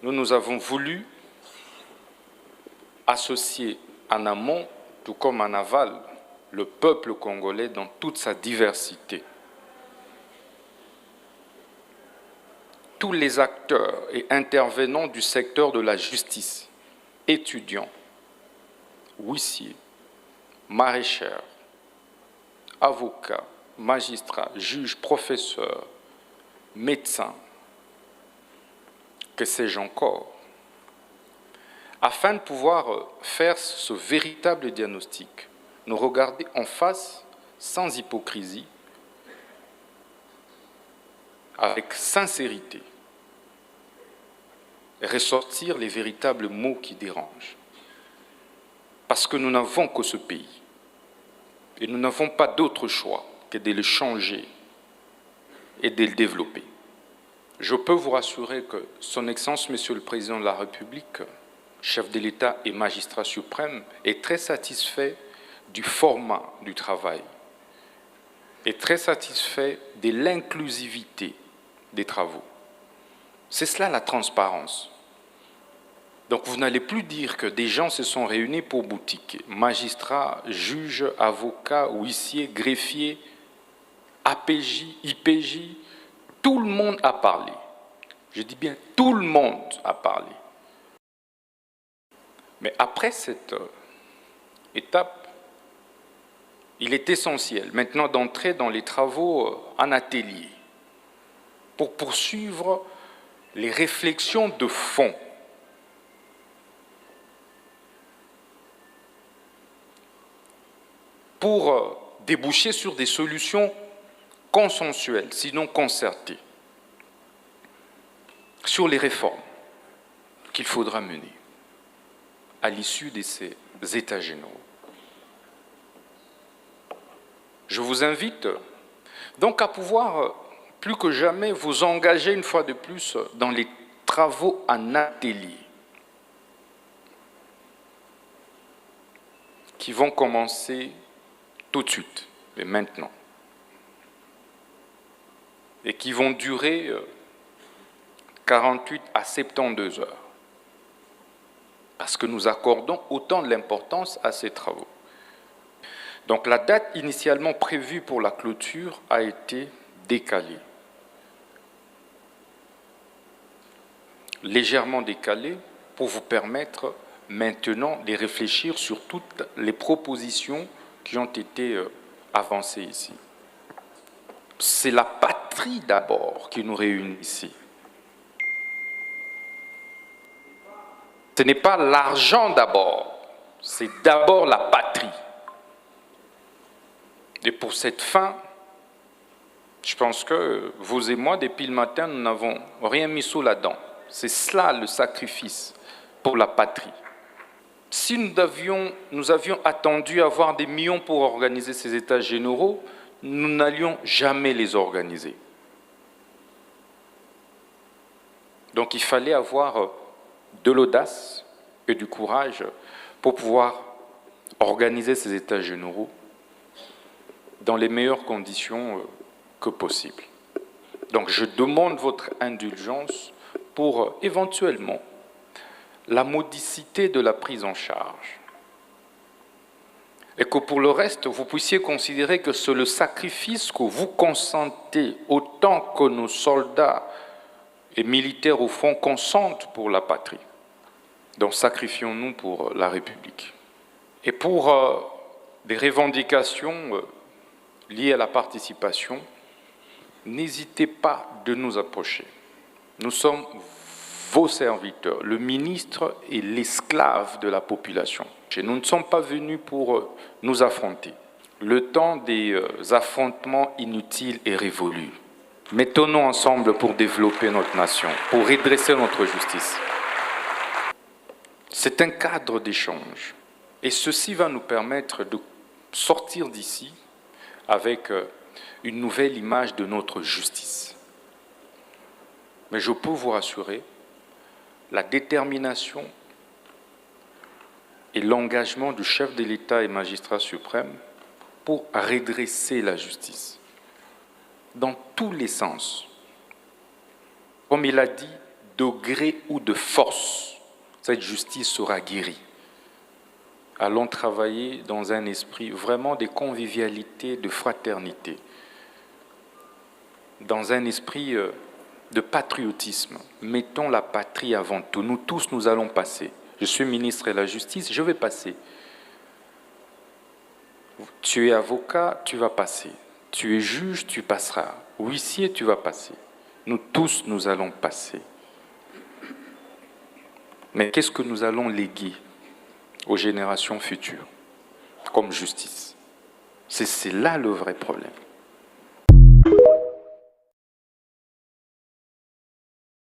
nous avons voulu associer en amont, tout comme en aval, le peuple congolais dans toute sa diversité. Tous les acteurs et intervenants du secteur de la justice, étudiants, huissiers, maraîchers, avocats, magistrats, juges, professeurs, médecins, que sais-je encore, afin de pouvoir faire ce véritable diagnostic, nous regarder en face sans hypocrisie, avec sincérité, ressortir les véritables mots qui dérangent. Parce que nous n'avons que ce pays. Et nous n'avons pas d'autre choix que de le changer et de le développer. Je peux vous rassurer que Son Excellence, Monsieur le Président de la République, chef de l'État et magistrat suprême, est très satisfait du format du travail, est très satisfait de l'inclusivité des travaux. C'est cela la transparence. Donc vous n'allez plus dire que des gens se sont réunis pour boutique. Magistrats, juges, avocats, huissiers, greffiers, APJ, IPJ, tout le monde a parlé. Je dis bien tout le monde a parlé. Mais après cette étape, il est essentiel maintenant d'entrer dans les travaux en atelier pour poursuivre les réflexions de fond. Pour déboucher sur des solutions consensuelles, sinon concertées, sur les réformes qu'il faudra mener à l'issue de ces États généraux. Je vous invite donc à pouvoir, plus que jamais, vous engager une fois de plus dans les travaux en atelier qui vont commencer tout de suite, et maintenant, et qui vont durer 48 à 72 heures, parce que nous accordons autant de l'importance à ces travaux. Donc la date initialement prévue pour la clôture a été décalée, légèrement décalée, pour vous permettre maintenant de réfléchir sur toutes les propositions qui ont été avancées ici. C'est la patrie d'abord qui nous réunit ici. Ce n'est pas l'argent d'abord, c'est d'abord la patrie. Et pour cette fin, je pense que vous et moi, depuis le matin, nous n'avons rien mis sous la dent. C'est cela le sacrifice pour la patrie. Si nous avions attendu avoir des millions pour organiser ces États généraux, nous n'allions jamais les organiser. Donc il fallait avoir de l'audace et du courage pour pouvoir organiser ces États généraux dans les meilleures conditions que possible. Donc je demande votre indulgence pour éventuellement la modicité de la prise en charge. Et que pour le reste, vous puissiez considérer que c'est le sacrifice que vous consentez autant que nos soldats et militaires au fond consentent pour la patrie. Donc sacrifions-nous pour la République. Et pour des revendications liées à la participation, n'hésitez pas de nous approcher. Nous sommes vos serviteurs. Le ministre est l'esclave de la population. Et nous ne sommes pas venus pour nous affronter. Le temps des affrontements inutiles est révolu. Mettons-nous ensemble pour développer notre nation, pour redresser notre justice. C'est un cadre d'échange. Et ceci va nous permettre de sortir d'ici avec une nouvelle image de notre justice. Mais je peux vous rassurer, la détermination et l'engagement du chef de l'État et magistrat suprême pour redresser la justice dans tous les sens. Comme il a dit, gré ou de force, cette justice sera guérie. Allons travailler dans un esprit vraiment de convivialité, de fraternité, dans un esprit de patriotisme. Mettons la patrie avant tout. Nous tous, nous allons passer. Je suis ministre de la Justice, je vais passer. Tu es avocat, tu vas passer. Tu es juge, tu passeras. Huissier, tu vas passer. Nous tous, nous allons passer. Mais qu'est-ce que nous allons léguer aux générations futures comme justice? C'est là le vrai problème.